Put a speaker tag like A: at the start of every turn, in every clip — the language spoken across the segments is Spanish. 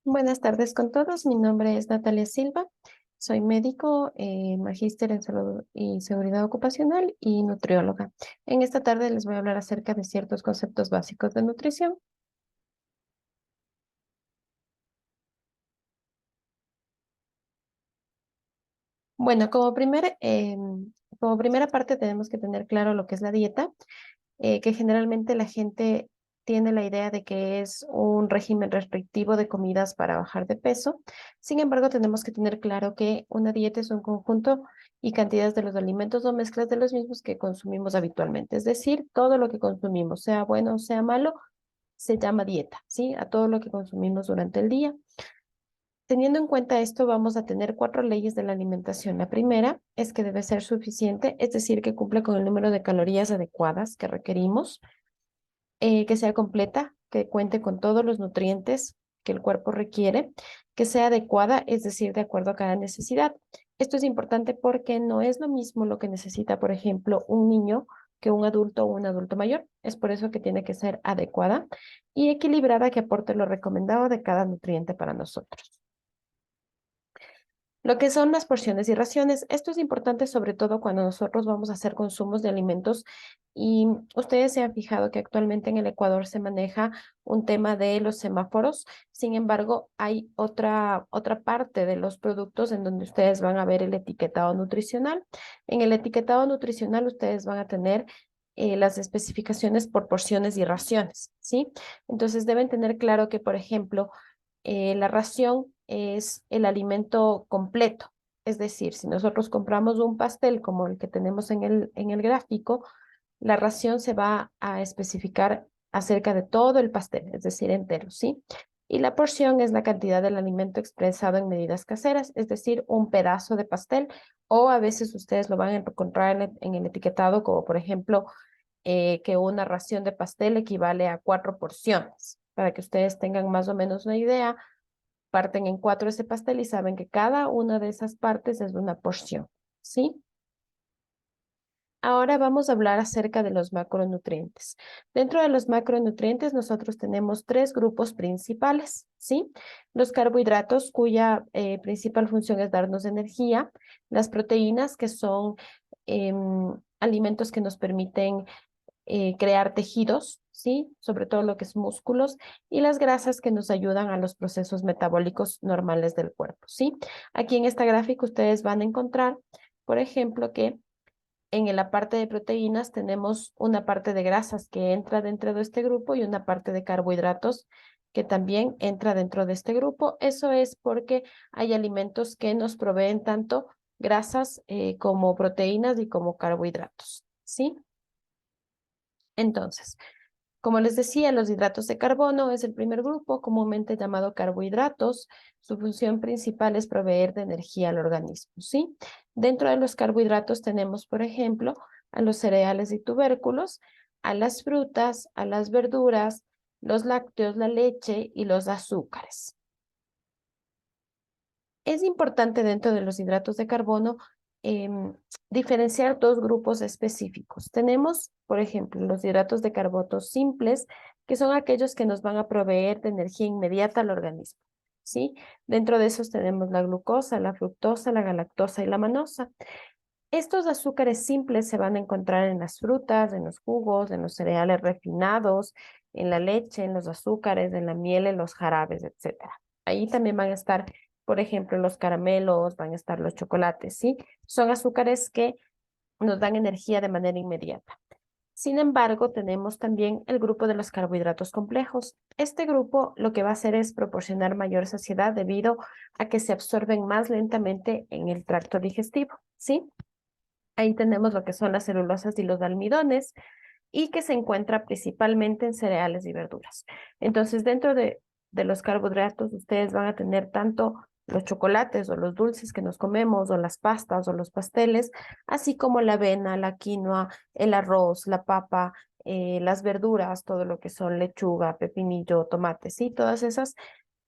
A: Buenas tardes con todos. Mi nombre es Natalia Silva. Soy médico, magíster en salud y seguridad ocupacional y nutrióloga. En esta tarde les voy a hablar acerca de ciertos conceptos básicos de nutrición. Bueno, como primera parte tenemos que tener claro lo que es la dieta, que generalmente la gente tiene la idea de que es un régimen restrictivo de comidas para bajar de peso. Sin embargo, tenemos que tener claro que una dieta es un conjunto y cantidades de los alimentos o mezclas de los mismos que consumimos habitualmente. Es decir, todo lo que consumimos, sea bueno o sea malo, se llama dieta, ¿sí? A todo lo que consumimos durante el día. Teniendo en cuenta esto, vamos a tener cuatro leyes de la alimentación. La primera es que debe ser suficiente, es decir, que cumple con el número de calorías adecuadas que requerimos, que sea completa, que cuente con todos los nutrientes que el cuerpo requiere, que sea adecuada, es decir, de acuerdo a cada necesidad. Esto es importante porque no es lo mismo lo que necesita, por ejemplo, un niño que un adulto o un adulto mayor. Es por eso que tiene que ser adecuada y equilibrada, que aporte lo recomendado de cada nutriente para nosotros. Lo que son las porciones y raciones, esto es importante sobre todo cuando nosotros vamos a hacer consumos de alimentos y ustedes se han fijado que actualmente en el Ecuador se maneja un tema de los semáforos. Sin embargo, hay otra parte de los productos en donde ustedes van a ver el etiquetado nutricional. En el etiquetado nutricional ustedes van a tener las especificaciones por porciones y raciones, ¿sí? Entonces deben tener claro que, por ejemplo, la ración es el alimento completo. Es decir, si nosotros compramos un pastel como el que tenemos en el gráfico, la ración se va a especificar acerca de todo el pastel, es decir, entero, ¿sí? Y la porción es la cantidad del alimento expresado en medidas caseras, es decir, un pedazo de pastel, o a veces ustedes lo van a encontrar en el etiquetado, como por ejemplo, que una ración de pastel equivale a 4 porciones, para que ustedes tengan más o menos una idea. Parten en cuatro ese pastel y saben que cada una de esas partes es una porción, ¿sí? Ahora vamos a hablar acerca de los macronutrientes. Dentro de los macronutrientes nosotros tenemos tres grupos principales, ¿sí? Los carbohidratos, cuya principal función es darnos energía, las proteínas, que son alimentos que nos permiten crear tejidos, ¿sí? Sobre todo lo que es músculos, y las grasas, que nos ayudan a los procesos metabólicos normales del cuerpo, ¿sí? Aquí en esta gráfica ustedes van a encontrar, por ejemplo, que en la parte de proteínas tenemos una parte de grasas que entra dentro de este grupo y una parte de carbohidratos que también entra dentro de este grupo. Eso es porque hay alimentos que nos proveen tanto grasas como proteínas y como carbohidratos, ¿sí? Entonces, como les decía, los hidratos de carbono es el primer grupo, comúnmente llamado carbohidratos. Su función principal es proveer de energía al organismo, ¿sí? Dentro de los carbohidratos tenemos, por ejemplo, a los cereales y tubérculos, a las frutas, a las verduras, los lácteos, la leche y los azúcares. Es importante dentro de los hidratos de carbono diferenciar dos grupos específicos. Tenemos, por ejemplo, los hidratos de carbono simples, que son aquellos que nos van a proveer de energía inmediata al organismo, ¿sí? Dentro de esos tenemos la glucosa, la fructosa, la galactosa y la manosa. Estos azúcares simples se van a encontrar en las frutas, en los jugos, en los cereales refinados, en la leche, en los azúcares, en la miel, en los jarabes, etcétera. Ahí también van a estar, por ejemplo, los caramelos, van a estar los chocolates, ¿sí? Son azúcares que nos dan energía de manera inmediata. Sin embargo, tenemos también el grupo de los carbohidratos complejos. Este grupo lo que va a hacer es proporcionar mayor saciedad debido a que se absorben más lentamente en el tracto digestivo, ¿sí? Ahí tenemos lo que son las celulosas y los almidones, y que se encuentra principalmente en cereales y verduras. Entonces, de los carbohidratos, ustedes van a tener tanto los chocolates o los dulces que nos comemos, o las pastas o los pasteles, así como la avena, la quinoa, el arroz, la papa, las verduras, todo lo que son lechuga, pepinillo, tomate, sí, todas esas.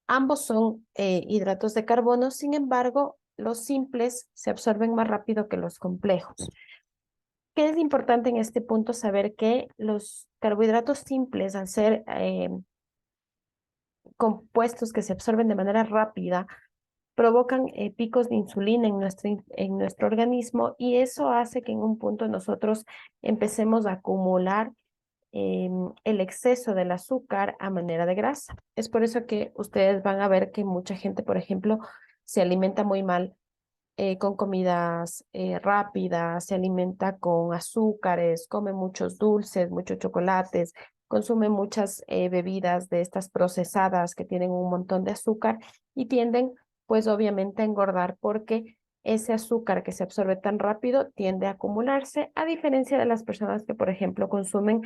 A: Ambos son hidratos de carbono. Sin embargo, los simples se absorben más rápido que los complejos. ¿Qué es importante en este punto? Saber que los carbohidratos simples, al ser compuestos que se absorben de manera rápida provocan picos de insulina en nuestro organismo y eso hace que en un punto nosotros empecemos a acumular el exceso del azúcar a manera de grasa. Es por eso que ustedes van a ver que mucha gente, por ejemplo, se alimenta muy mal con comidas rápidas, se alimenta con azúcares, come muchos dulces, muchos chocolates, consume muchas bebidas de estas procesadas que tienen un montón de azúcar y tienden, pues obviamente, a engordar porque ese azúcar que se absorbe tan rápido tiende a acumularse, a diferencia de las personas que, por ejemplo, consumen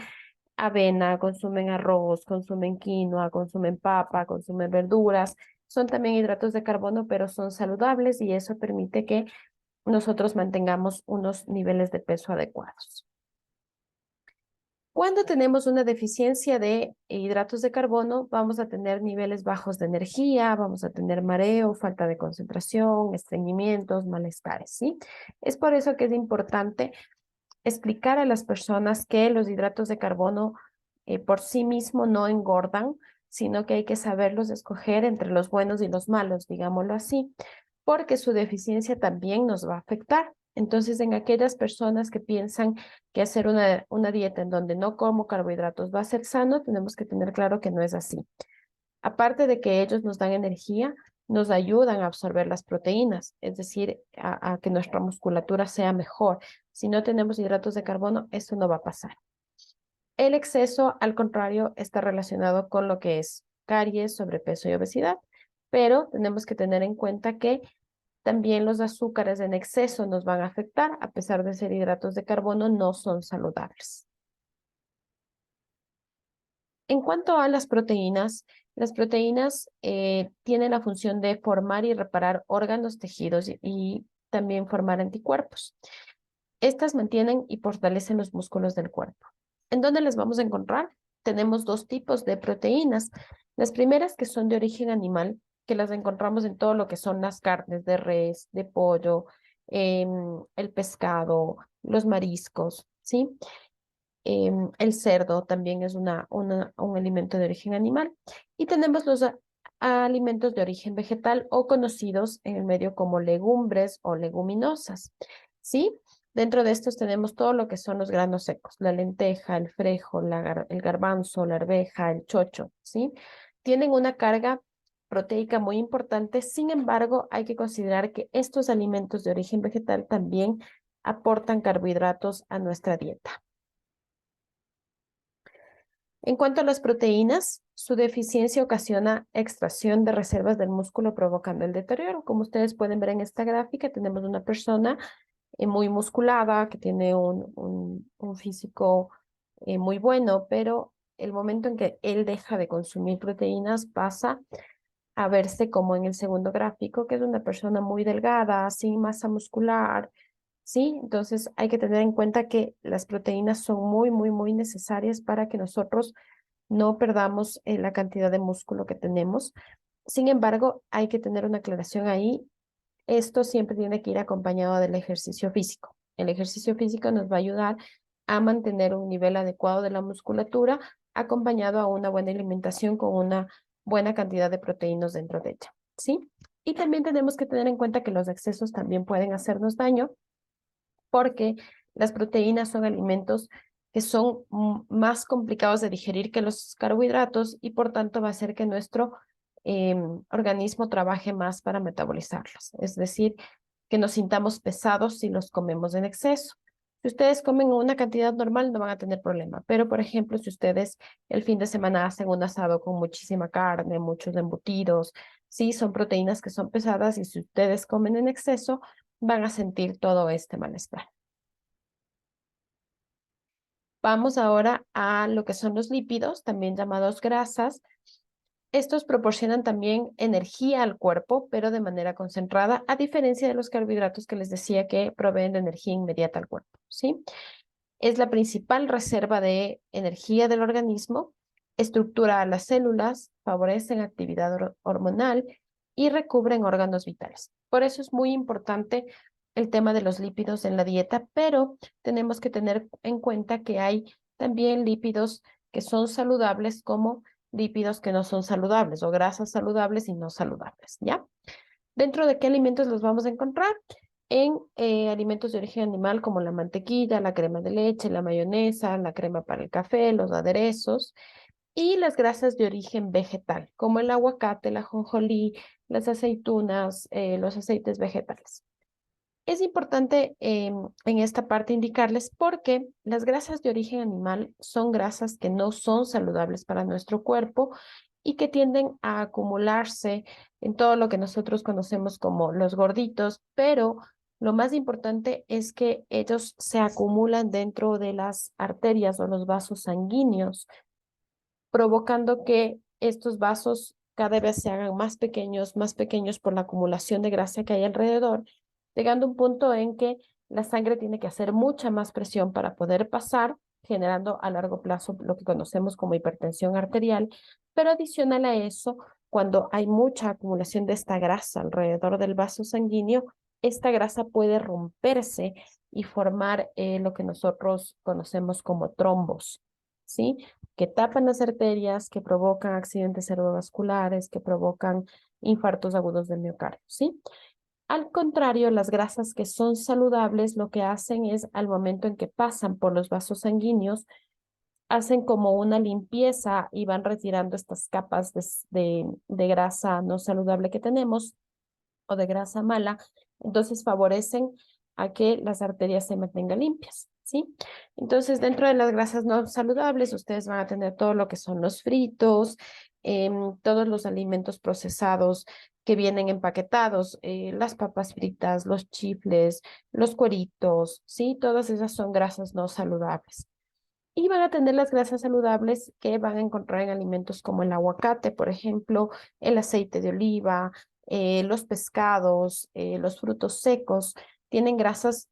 A: avena, consumen arroz, consumen quinoa, consumen papa, consumen verduras. Son también hidratos de carbono, pero son saludables y eso permite que nosotros mantengamos unos niveles de peso adecuados. Cuando tenemos una deficiencia de hidratos de carbono, vamos a tener niveles bajos de energía, vamos a tener mareo, falta de concentración, estreñimientos, malestares, ¿sí? Es por eso que es importante explicar a las personas que los hidratos de carbono por sí mismo no engordan, sino que hay que saberlos escoger entre los buenos y los malos, digámoslo así, porque su deficiencia también nos va a afectar. Entonces, en aquellas personas que piensan que hacer una dieta en donde no como carbohidratos va a ser sano, tenemos que tener claro que no es así. Aparte de que ellos nos dan energía, nos ayudan a absorber las proteínas, es decir, a que nuestra musculatura sea mejor. Si no tenemos hidratos de carbono, eso no va a pasar. El exceso, al contrario, está relacionado con lo que es caries, sobrepeso y obesidad, pero tenemos que tener en cuenta que también los azúcares en exceso nos van a afectar, a pesar de ser hidratos de carbono, no son saludables. En cuanto a las proteínas tienen la función de formar y reparar órganos, tejidos y también formar anticuerpos. Estas mantienen y fortalecen los músculos del cuerpo. ¿En dónde las vamos a encontrar? Tenemos dos tipos de proteínas. Las primeras que son de origen animal, que las encontramos en todo lo que son las carnes de res, de pollo, el pescado, los mariscos, ¿sí? El cerdo también es un alimento de origen animal. Y tenemos los alimentos de origen vegetal o conocidos en el medio como legumbres o leguminosas. ¿Sí? Dentro de estos tenemos todo lo que son los granos secos, la lenteja, el frejo, el garbanzo, la arveja, el chocho, ¿sí? Tienen una carga proteica muy importante, sin embargo, hay que considerar que estos alimentos de origen vegetal también aportan carbohidratos a nuestra dieta. En cuanto a las proteínas, su deficiencia ocasiona extracción de reservas del músculo provocando el deterioro. Como ustedes pueden ver en esta gráfica, tenemos una persona muy musculada que tiene un físico muy bueno, pero el momento en que él deja de consumir proteínas pasa a verse como en el segundo gráfico, que es una persona muy delgada, sin masa muscular, ¿sí? Entonces hay que tener en cuenta que las proteínas son muy necesarias para que nosotros no perdamos la cantidad de músculo que tenemos. Sin embargo, hay que tener una aclaración ahí. Esto siempre tiene que ir acompañado del ejercicio físico. El ejercicio físico nos va a ayudar a mantener un nivel adecuado de la musculatura, acompañado a una buena alimentación con una buena cantidad de proteínas dentro de ella, ¿sí? Y también tenemos que tener en cuenta que los excesos también pueden hacernos daño porque las proteínas son alimentos que son más complicados de digerir que los carbohidratos y por tanto va a hacer que nuestro organismo trabaje más para metabolizarlos. Es decir, que nos sintamos pesados si los comemos en exceso. Si ustedes comen una cantidad normal, no van a tener problema. Pero, por ejemplo, si ustedes el fin de semana hacen un asado con muchísima carne, muchos embutidos, sí, son proteínas que son pesadas y si ustedes comen en exceso, van a sentir todo este malestar. Vamos ahora a lo que son los lípidos, también llamados grasas. Estos proporcionan también energía al cuerpo, pero de manera concentrada, a diferencia de los carbohidratos que les decía que proveen de energía inmediata al cuerpo, ¿sí? Es la principal reserva de energía del organismo, estructura a las células, favorecen actividad hormonal y recubren órganos vitales. Por eso es muy importante el tema de los lípidos en la dieta, pero tenemos que tener en cuenta que hay también lípidos que son saludables como lípidos que no son saludables o grasas saludables y no saludables, ¿ya? ¿Dentro de qué alimentos los vamos a encontrar? En alimentos de origen animal como la mantequilla, la crema de leche, la mayonesa, la crema para el café, los aderezos y las grasas de origen vegetal, como el aguacate, la ajonjolí, las aceitunas, los aceites vegetales. Es importante en esta parte indicarles porque las grasas de origen animal son grasas que no son saludables para nuestro cuerpo y que tienden a acumularse en todo lo que nosotros conocemos como los gorditos, pero lo más importante es que ellos se acumulan dentro de las arterias o los vasos sanguíneos, provocando que estos vasos cada vez se hagan más pequeños por la acumulación de grasa que hay alrededor, llegando a un punto en que la sangre tiene que hacer mucha más presión para poder pasar, generando a largo plazo lo que conocemos como hipertensión arterial, pero adicional a eso, cuando hay mucha acumulación de esta grasa alrededor del vaso sanguíneo, esta grasa puede romperse y formar lo que nosotros conocemos como trombos, ¿sí? Que tapan las arterias, que provocan accidentes cerebrovasculares, que provocan infartos agudos del miocardio, ¿sí? Al contrario, las grasas que son saludables lo que hacen es al momento en que pasan por los vasos sanguíneos, hacen como una limpieza y van retirando estas capas de grasa no saludable que tenemos o de grasa mala, entonces favorecen a que las arterias se mantengan limpias, ¿sí? Entonces, dentro de las grasas no saludables, ustedes van a tener todo lo que son los fritos, todos los alimentos procesados que vienen empaquetados, las papas fritas, los chifles, los cueritos, ¿sí? Todas esas son grasas no saludables. Y van a tener las grasas saludables que van a encontrar en alimentos como el aguacate, por ejemplo, el aceite de oliva, los pescados, los frutos secos, tienen grasas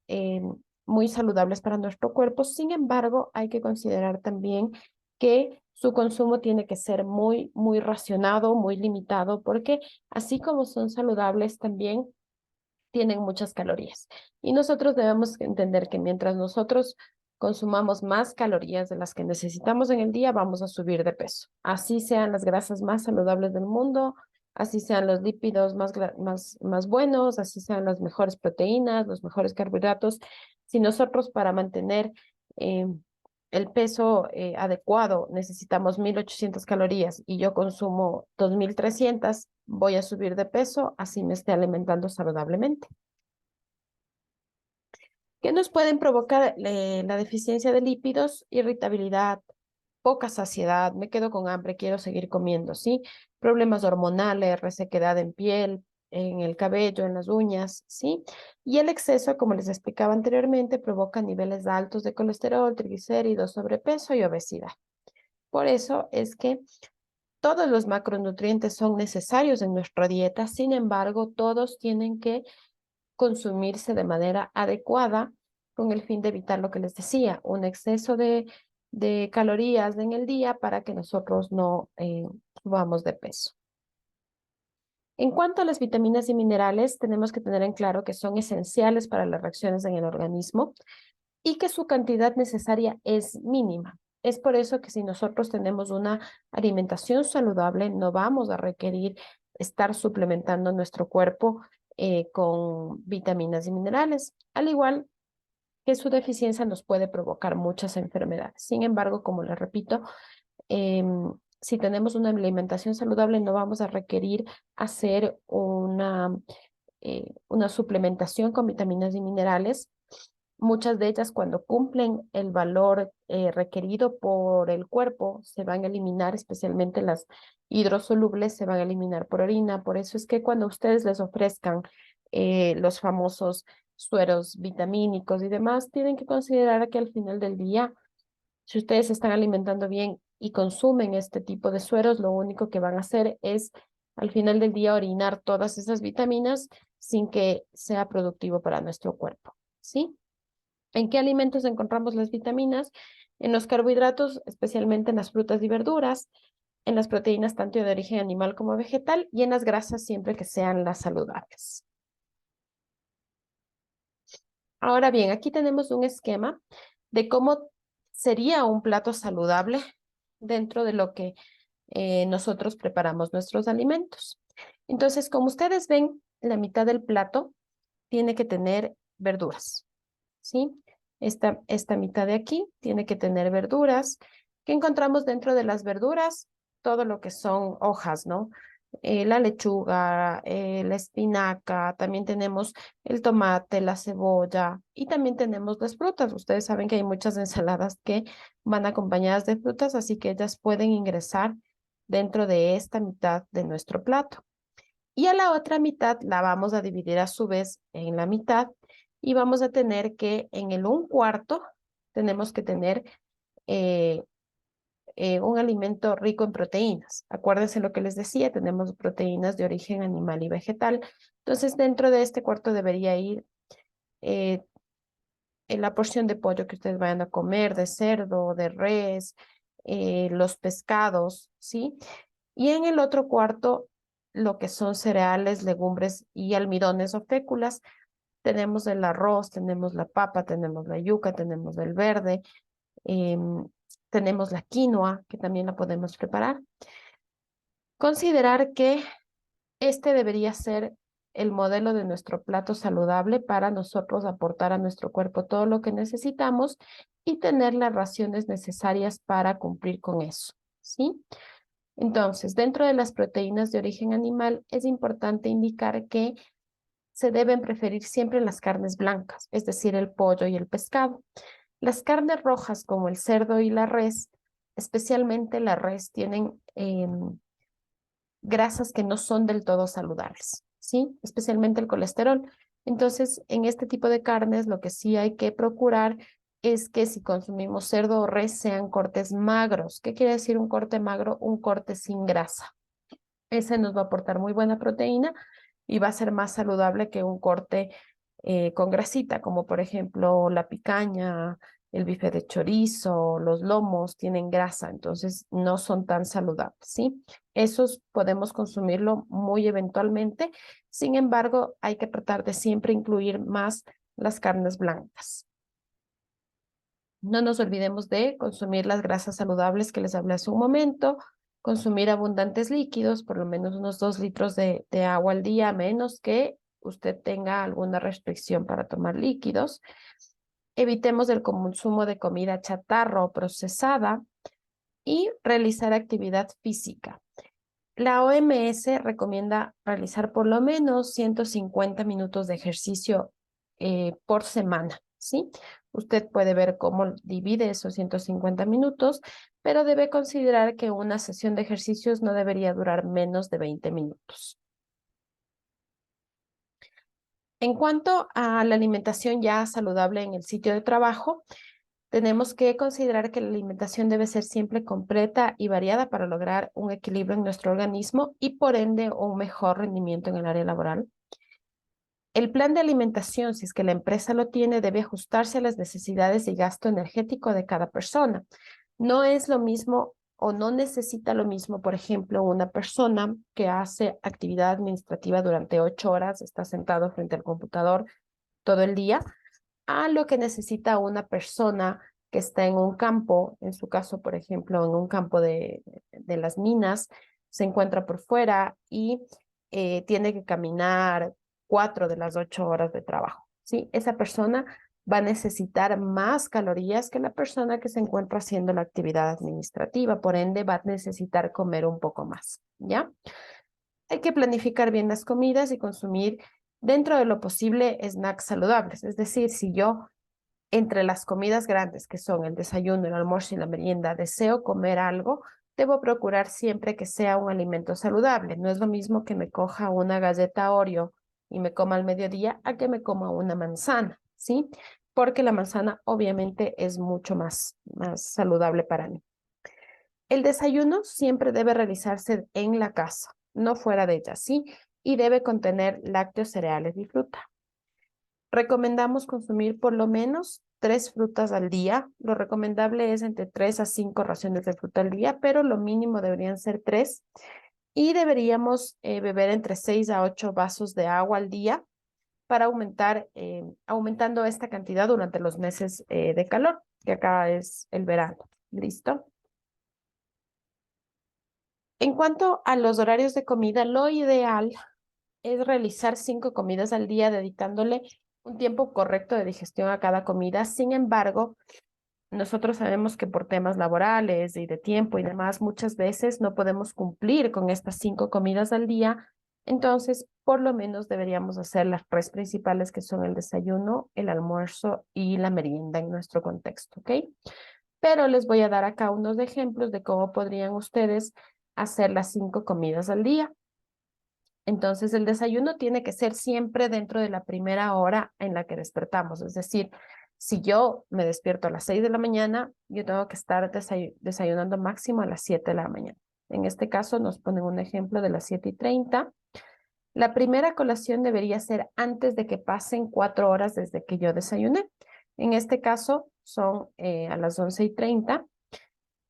A: muy saludables para nuestro cuerpo. Sin embargo, hay que considerar también que su consumo tiene que ser muy racionado, muy limitado, porque así como son saludables, también tienen muchas calorías. Y nosotros debemos entender que mientras nosotros consumamos más calorías de las que necesitamos en el día, vamos a subir de peso. Así sean las grasas más saludables del mundo, así sean los lípidos más buenos, así sean las mejores proteínas, los mejores carbohidratos. Si nosotros para mantener eh, el peso adecuado necesitamos 1.800 calorías y yo consumo 2.300, voy a subir de peso, así me esté alimentando saludablemente. ¿Qué nos pueden provocar la deficiencia de lípidos? Irritabilidad, poca saciedad, me quedo con hambre, quiero seguir comiendo, ¿sí? Problemas hormonales, resequedad en piel, en el cabello, en las uñas, ¿sí? Y el exceso, como les explicaba anteriormente, provoca niveles altos de colesterol, triglicéridos, sobrepeso y obesidad. Por eso es que todos los macronutrientes son necesarios en nuestra dieta, sin embargo, todos tienen que consumirse de manera adecuada con el fin de evitar lo que les decía, un exceso de calorías en el día para que nosotros no subamos de peso. En cuanto a las vitaminas y minerales, tenemos que tener en claro que son esenciales para las reacciones en el organismo y que su cantidad necesaria es mínima. Es por eso que si nosotros tenemos una alimentación saludable, no vamos a requerir estar suplementando nuestro cuerpo con vitaminas y minerales, al igual que su deficiencia nos puede provocar muchas enfermedades. Sin embargo, como les repito, si tenemos una alimentación saludable, no vamos a requerir hacer una suplementación con vitaminas y minerales. Muchas de ellas, cuando cumplen el valor requerido por el cuerpo, se van a eliminar, especialmente las hidrosolubles, se van a eliminar por orina. Por eso es que cuando ustedes les ofrezcan los famosos sueros vitamínicos y demás, tienen que considerar que al final del día, si ustedes se están alimentando bien y consumen este tipo de sueros, lo único que van a hacer es al final del día orinar todas esas vitaminas sin que sea productivo para nuestro cuerpo, ¿sí? ¿En qué alimentos encontramos las vitaminas? En los carbohidratos, especialmente en las frutas y verduras, en las proteínas tanto de origen animal como vegetal y en las grasas siempre que sean las saludables. Ahora bien, aquí tenemos un esquema de cómo sería un plato saludable dentro de lo que nosotros preparamos nuestros alimentos. Entonces, como ustedes ven, la mitad del plato tiene que tener verduras, ¿sí? Esta mitad de aquí tiene que tener verduras. ¿Qué encontramos dentro de las verduras? Todo lo que son hojas, ¿no? La lechuga, la espinaca, también tenemos el tomate, la cebolla y también tenemos las frutas. Ustedes saben que hay muchas ensaladas que van acompañadas de frutas, así que ellas pueden ingresar dentro de esta mitad de nuestro plato. Y a la otra mitad la vamos a dividir a su vez en la mitad y vamos a tener que en el un cuarto tenemos que tener eh, un alimento rico en proteínas. Acuérdense lo que les decía, tenemos proteínas de origen animal y vegetal. Entonces, dentro de este cuarto debería ir eh, en la porción de pollo que ustedes vayan a comer, de cerdo, de res, los pescados, ¿sí? Y en el otro cuarto, lo que son cereales, legumbres y almidones o féculas. Tenemos el arroz, tenemos la papa, tenemos la yuca, tenemos el verde, em, tenemos la quinoa, que también la podemos preparar. Considerar que este debería ser el modelo de nuestro plato saludable para nosotros aportar a nuestro cuerpo todo lo que necesitamos y tener las raciones necesarias para cumplir con eso, ¿sí? Entonces, dentro de las proteínas de origen animal, es importante indicar que se deben preferir siempre las carnes blancas, es decir, el pollo y el pescado. Las carnes rojas, como el cerdo y la res, especialmente la res, tienen grasas que no son del todo saludables, ¿sí? Especialmente el colesterol. Entonces, en este tipo de carnes, lo que sí hay que procurar es que si consumimos cerdo o res, sean cortes magros. ¿Qué quiere decir un corte magro? Un corte sin grasa. Ese nos va a aportar muy buena proteína y va a ser más saludable que un corte con grasita, como por ejemplo la picaña, el bife de chorizo, los lomos tienen grasa, entonces no son tan saludables, ¿sí? Esos podemos consumirlo muy eventualmente, sin embargo, hay que tratar de siempre incluir más las carnes blancas. No nos olvidemos de consumir las grasas saludables que les hablé hace un momento, consumir abundantes líquidos, por lo menos unos 2 litros de agua al día, a menos que usted tenga alguna restricción para tomar líquidos. Evitemos el consumo de comida chatarra o procesada y realizar actividad física. La OMS recomienda realizar por lo menos 150 minutos de ejercicio por semana, ¿sí? Usted puede ver cómo divide esos 150 minutos, pero debe considerar que una sesión de ejercicios no debería durar menos de 20 minutos. En cuanto a la alimentación ya saludable en el sitio de trabajo, tenemos que considerar que la alimentación debe ser siempre completa y variada para lograr un equilibrio en nuestro organismo y por ende un mejor rendimiento en el área laboral. El plan de alimentación, si es que la empresa lo tiene, debe ajustarse a las necesidades y gasto energético de cada persona. No es lo mismo o no necesita lo mismo, por ejemplo, una persona que hace actividad administrativa durante 8 horas, está sentado frente al computador todo el día, a lo que necesita una persona que está en un campo, en su caso, por ejemplo, en un campo de las minas, se encuentra por fuera y tiene que caminar 4 de las 8 horas de trabajo, ¿sí? Esa persona va a necesitar más calorías que la persona que se encuentra haciendo la actividad administrativa, por ende va a necesitar comer un poco más, ¿ya? Hay que planificar bien las comidas y consumir dentro de lo posible snacks saludables. Es decir, si yo entre las comidas grandes que son el desayuno, el almuerzo y la merienda deseo comer algo, debo procurar siempre que sea un alimento saludable. No es lo mismo que me coja una galleta Oreo y me coma al mediodía a que me coma una manzana, ¿sí? Porque la manzana obviamente es mucho más saludable para mí. El desayuno siempre debe realizarse en la casa, no fuera de ella, ¿sí? Y debe contener lácteos, cereales y fruta. Recomendamos consumir por lo menos 3 frutas al día. Lo recomendable es entre 3 a 5 raciones de fruta al día, pero lo mínimo deberían ser 3. Y deberíamos beber entre 6 a 8 vasos de agua al día para aumentando esta cantidad durante los meses de calor, que acá es el verano. ¿Listo? En cuanto a los horarios de comida, lo ideal es realizar 5 comidas al día, dedicándole un tiempo correcto de digestión a cada comida. Sin embargo, nosotros sabemos que por temas laborales y de tiempo y demás, muchas veces no podemos cumplir con estas 5 comidas al día. Entonces, por lo menos deberíamos hacer las 3 principales, que son el desayuno, el almuerzo y la merienda en nuestro contexto, ¿ok? Pero les voy a dar acá unos ejemplos de cómo podrían ustedes hacer las 5 comidas al día. Entonces, el desayuno tiene que ser siempre dentro de la primera hora en la que despertamos. Es decir, si yo me despierto a las 6 de la mañana, yo tengo que estar desayunando máximo a las 7 de la mañana. En este caso, nos ponen un ejemplo de las 7:30. La primera colación debería ser antes de que pasen 4 horas desde que yo desayuné. En este caso, son a las 11:30.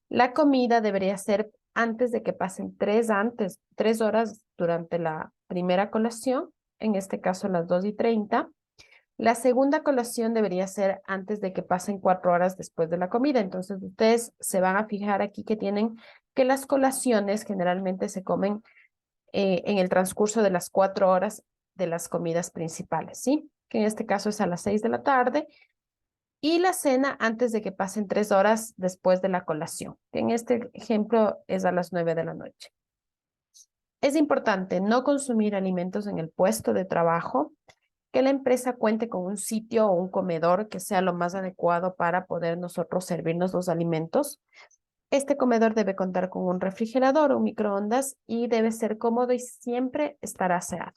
A: La comida debería ser antes de que pasen 3 horas durante la primera colación, en este caso las 2:30. La segunda colación debería ser antes de que pasen 4 horas después de la comida. Entonces, ustedes se van a fijar aquí que tienen que las colaciones generalmente se comen en el transcurso de las 4 horas de las comidas principales, ¿sí? Que en este caso es a las 6 de la tarde, y la cena antes de que pasen 3 horas después de la colación, que en este ejemplo es a las 9 de la noche. Es importante no consumir alimentos en el puesto de trabajo, que la empresa cuente con un sitio o un comedor que sea lo más adecuado para poder nosotros servirnos los alimentos. Este comedor debe contar con un refrigerador o microondas y debe ser cómodo y siempre estar aseado.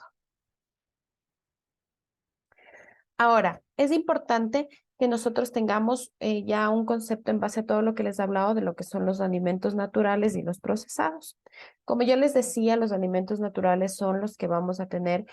A: Ahora, es importante que nosotros tengamos ya un concepto en base a todo lo que les he hablado de lo que son los alimentos naturales y los procesados. Como yo les decía, los alimentos naturales son los que vamos a tener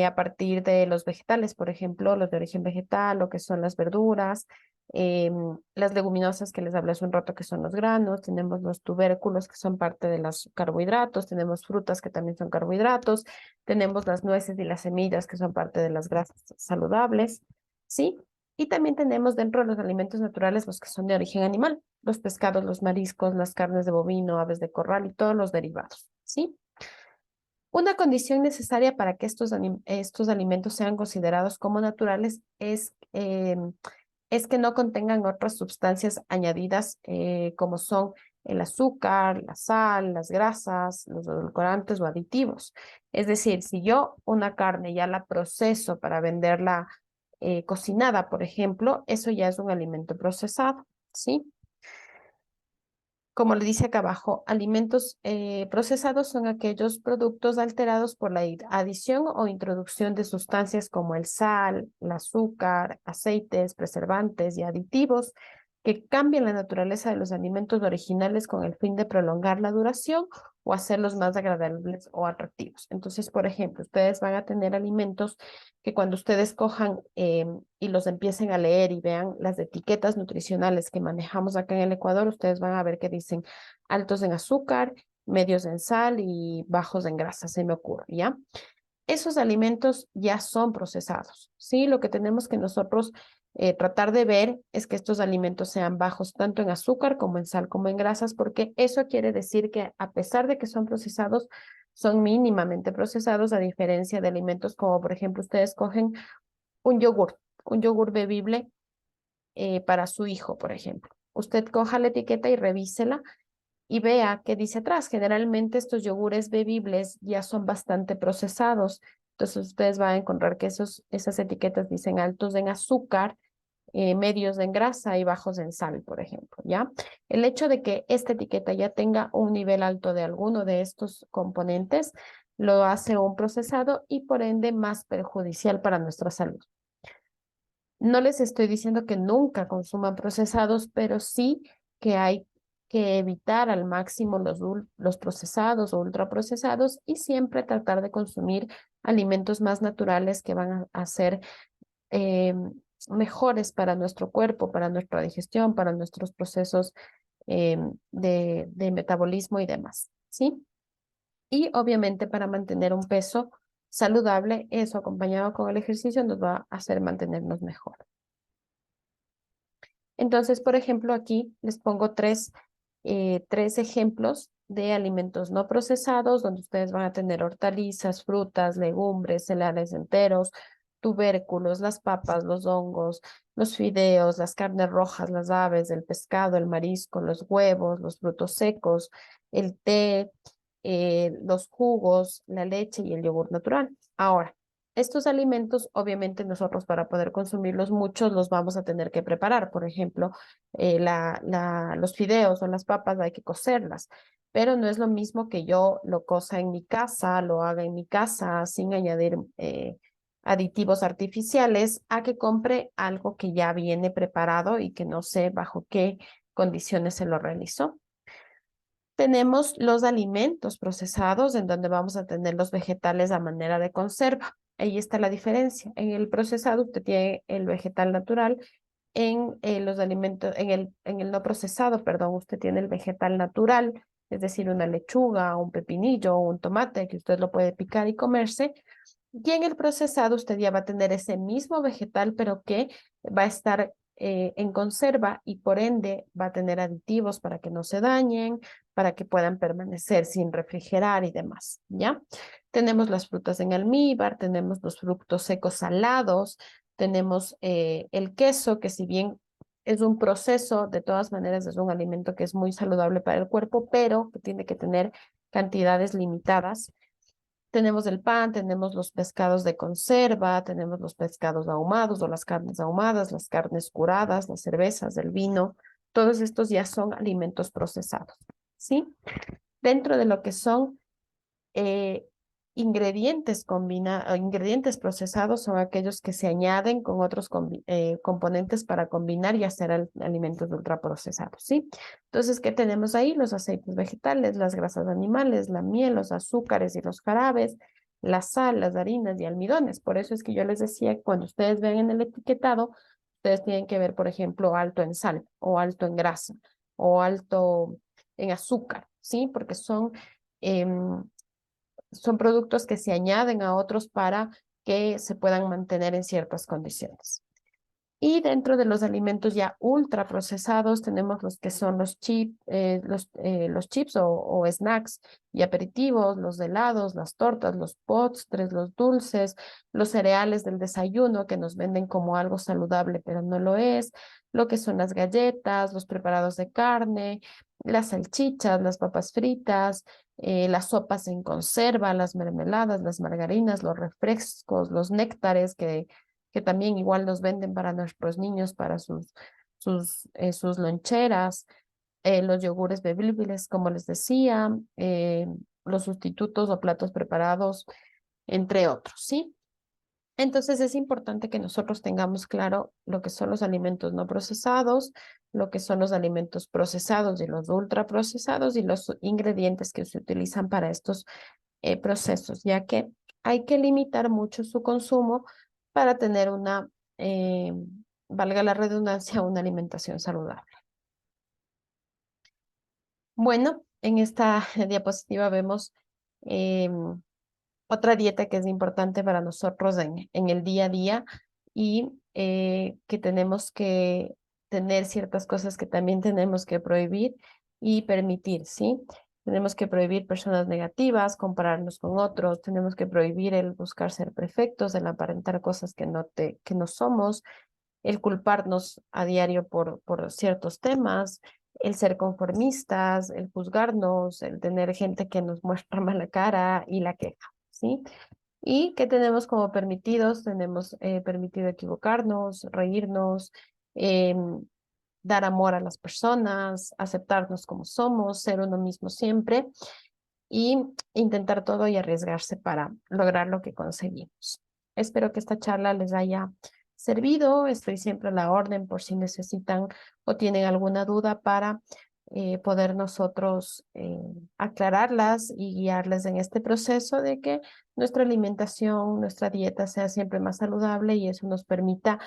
A: a partir de los vegetales, por ejemplo, los de origen vegetal, lo que son las verduras, las leguminosas que les hablé hace un rato, que son los granos, tenemos los tubérculos que son parte de los carbohidratos, tenemos frutas que también son carbohidratos, tenemos las nueces y las semillas que son parte de las grasas saludables, ¿sí? Y también tenemos dentro de los alimentos naturales los que son de origen animal, los pescados, los mariscos, las carnes de bovino, aves de corral y todos los derivados, ¿sí? Una condición necesaria para que estos alimentos sean considerados como naturales es que no contengan otras sustancias añadidas como son el azúcar, la sal, las grasas, los edulcorantes o aditivos. Es decir, si yo una carne ya la proceso para venderla cocinada, por ejemplo, eso ya es un alimento procesado, ¿sí? Como le dice acá abajo, alimentos procesados son aquellos productos alterados por la adición o introducción de sustancias como el sal, el azúcar, aceites, preservantes y aditivos que cambian la naturaleza de los alimentos originales con el fin de prolongar la duración o hacerlos más agradables o atractivos. Entonces, por ejemplo, ustedes van a tener alimentos que cuando ustedes cojan y los empiecen a leer y vean las etiquetas nutricionales que manejamos acá en el Ecuador, ustedes van a ver que dicen altos en azúcar, medios en sal y bajos en grasa, se me ocurre, ¿ya? Esos alimentos ya son procesados, ¿sí? Lo que tenemos que nosotros tratar de ver es que estos alimentos sean bajos tanto en azúcar como en sal como en grasas, porque eso quiere decir que a pesar de que son procesados, son mínimamente procesados, a diferencia de alimentos como, por ejemplo, ustedes cogen un yogur bebible para su hijo, por ejemplo. Usted coja la etiqueta y revísela y vea qué dice atrás. Generalmente estos yogures bebibles ya son bastante procesados. Entonces ustedes van a encontrar que esas etiquetas dicen altos en azúcar, medios en grasa y bajos en sal, por ejemplo, ¿ya? El hecho de que esta etiqueta ya tenga un nivel alto de alguno de estos componentes lo hace un procesado y por ende más perjudicial para nuestra salud. No les estoy diciendo que nunca consuman procesados, pero sí que hay que evitar al máximo los procesados o ultraprocesados y siempre tratar de consumir alimentos más naturales que van a ser eh, mejores para nuestro cuerpo, para nuestra digestión, para nuestros procesos de metabolismo y demás, ¿sí? Y obviamente para mantener un peso saludable, eso acompañado con el ejercicio nos va a hacer mantenernos mejor. Entonces, por ejemplo, aquí les pongo tres ejemplos de alimentos no procesados, donde ustedes van a tener hortalizas, frutas, legumbres, cereales enteros, tubérculos, las papas, los hongos, los fideos, las carnes rojas, las aves, el pescado, el marisco, los huevos, los frutos secos, el té, los jugos, la leche y el yogur natural. Ahora, estos alimentos, obviamente nosotros para poder consumirlos muchos los vamos a tener que preparar. Por ejemplo, los fideos o las papas hay que cocerlas, pero no es lo mismo que yo lo cosa en mi casa, lo haga en mi casa sin añadir aditivos artificiales, a que compre algo que ya viene preparado y que no sé bajo qué condiciones se lo realizó. Tenemos los alimentos procesados, en donde vamos a tener los vegetales a manera de conserva. Ahí está la diferencia. En el procesado usted tiene el vegetal natural, en los alimentos, en el no procesado, perdón, usted tiene el vegetal natural, es decir, una lechuga, un pepinillo, un tomate que usted lo puede picar y comerse. Y en el procesado usted ya va a tener ese mismo vegetal, pero que va a estar en conserva y por ende va a tener aditivos para que no se dañen, para que puedan permanecer sin refrigerar y demás, ¿ya? Tenemos las frutas en almíbar, tenemos los frutos secos salados, tenemos el queso, que si bien es un proceso, de todas maneras es un alimento que es muy saludable para el cuerpo, pero que tiene que tener cantidades limitadas. Tenemos el pan, tenemos los pescados de conserva, tenemos los pescados ahumados o las carnes ahumadas, las carnes curadas, las cervezas, el vino. Todos estos ya son alimentos procesados, ¿sí? Dentro de lo que son eh, ingredientes procesados son aquellos que se añaden con otros componentes para combinar y hacer alimentos ultraprocesados, ¿sí? Entonces, ¿qué tenemos ahí? Los aceites vegetales, las grasas animales, la miel, los azúcares y los jarabes, la sal, las harinas y almidones. Por eso es que yo les decía, cuando ustedes ven en el etiquetado, ustedes tienen que ver, por ejemplo, alto en sal o alto en grasa o alto en azúcar, ¿sí? Porque em, son productos que se añaden a otros para que se puedan mantener en ciertas condiciones. Y dentro de los alimentos ya ultra procesados tenemos los que son los chips o snacks y aperitivos, los helados, las tortas, los postres, los dulces, los cereales del desayuno que nos venden como algo saludable, pero no lo es, lo que son las galletas, los preparados de carne, las salchichas, las papas fritas, las sopas en conserva, las mermeladas, las margarinas, los refrescos, los néctares que también igual nos venden para nuestros niños, para sus loncheras, los yogures bebibles, como les decía, los sustitutos o platos preparados, entre otros, ¿sí? Entonces es importante que nosotros tengamos claro lo que son los alimentos no procesados, lo que son los alimentos procesados y los ultraprocesados y los ingredientes que se utilizan para estos procesos, ya que hay que limitar mucho su consumo para tener eh, valga la redundancia, una alimentación saludable. Bueno, en esta diapositiva vemos otra dieta que es importante para nosotros en el día a día y que tenemos que tener ciertas cosas que también tenemos que prohibir y permitir, ¿sí? Tenemos que prohibir personas negativas, compararnos con otros, tenemos que prohibir el buscar ser perfectos, el aparentar cosas que no somos, el culparnos a diario por ciertos temas, el ser conformistas, el juzgarnos, el tener gente que nos muestra mala cara y la queja, ¿sí? ¿Y qué tenemos como permitidos? Tenemos permitido equivocarnos, reírnos, dar amor a las personas, aceptarnos como somos, ser uno mismo siempre y intentar todo y arriesgarse para lograr lo que conseguimos. Espero que esta charla les haya servido. Estoy siempre a la orden por si necesitan o tienen alguna duda para poder nosotros aclararlas y guiarles en este proceso de que nuestra alimentación, nuestra dieta sea siempre más saludable y eso nos permita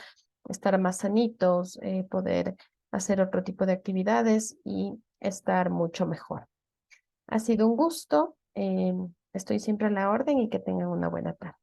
A: estar más sanitos, poder hacer otro tipo de actividades y estar mucho mejor. Ha sido un gusto. Estoy siempre a la orden y que tengan una buena tarde.